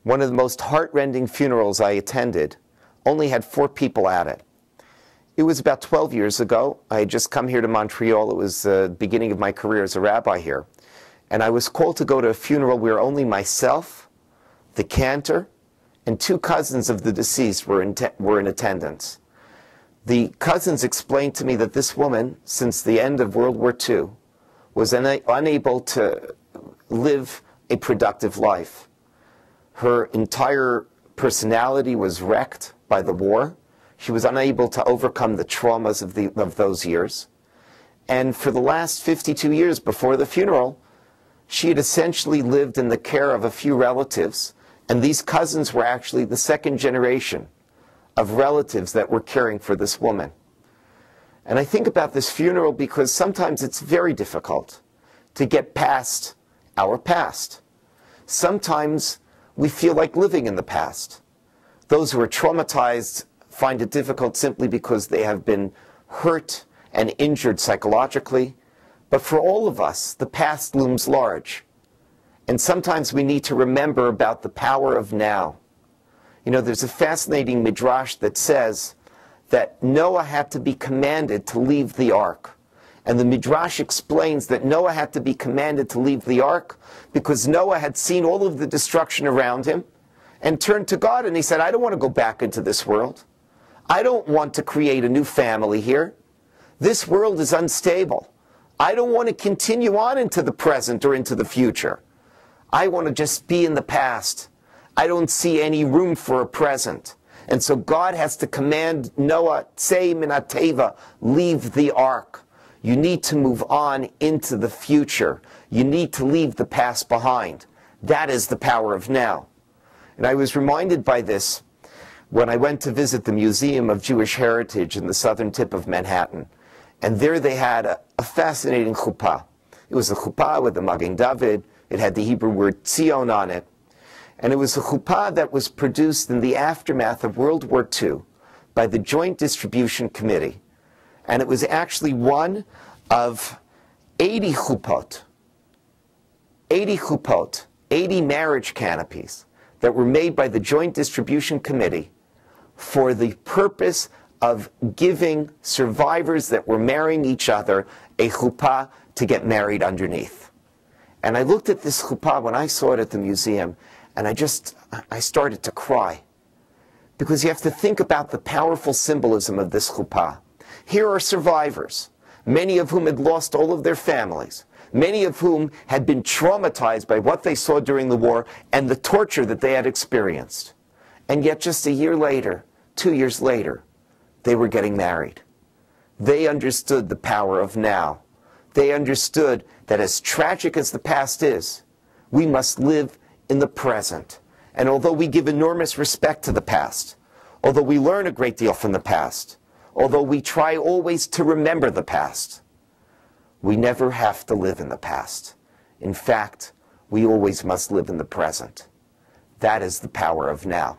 One of the most heart-rending funerals I attended only had 4 people at it. It was about 12 years ago. I had just come here to Montreal. It was the beginning of my career as a rabbi here. And I was called to go to a funeral where only myself, the cantor, and 2 cousins of the deceased were in attendance. The cousins explained to me that this woman, since the end of World War II, was unable to live a productive life. Her entire personality was wrecked by the war. She was unable to overcome the traumas of those years. And for the last 52 years before the funeral, she had essentially lived in the care of a few relatives, and these cousins were actually the 2nd generation of relatives that were caring for this woman. And I think about this funeral because sometimes it's very difficult to get past our past. Sometimes we feel like living in the past. Those who are traumatized find it difficult simply because they have been hurt and injured psychologically. But for all of us, the past looms large. And sometimes we need to remember about the power of now. You know, there's a fascinating midrash that says that Noah had to be commanded to leave the ark. And the midrash explains that Noah had to be commanded to leave the ark because Noah had seen all of the destruction around him and turned to God and he said, I don't want to go back into this world. I don't want to create a new family here. This world is unstable. I don't want to continue on into the present or into the future. I want to just be in the past. I don't see any room for a present. And so God has to command Noah, Tsei min hateva, leave the ark. You need to move on into the future. You need to leave the past behind. That is the power of now. And I was reminded by this when I went to visit the Museum of Jewish Heritage in the southern tip of Manhattan. And there they had a fascinating chuppah. It was a chuppah with the Magen David. It had the Hebrew word Tzion on it. And it was a chuppah that was produced in the aftermath of World War II by the Joint Distribution Committee. And it was actually one of 80 chuppot, 80 marriage canopies that were made by the Joint Distribution Committee for the purpose of giving survivors that were marrying each other a chuppah to get married underneath. And I looked at this chuppah when I saw it at the museum, and I started to cry. Because you have to think about the powerful symbolism of this chuppah. Here are survivors, many of whom had lost all of their families, many of whom had been traumatized by what they saw during the war and the torture that they had experienced. And yet just a year later, 2 years later, they were getting married. They understood the power of now. They understood that as tragic as the past is, we must live in the present. And although we give enormous respect to the past, although we learn a great deal from the past, although we try always to remember the past, we never have to live in the past. In fact, we always must live in the present. That is the power of now.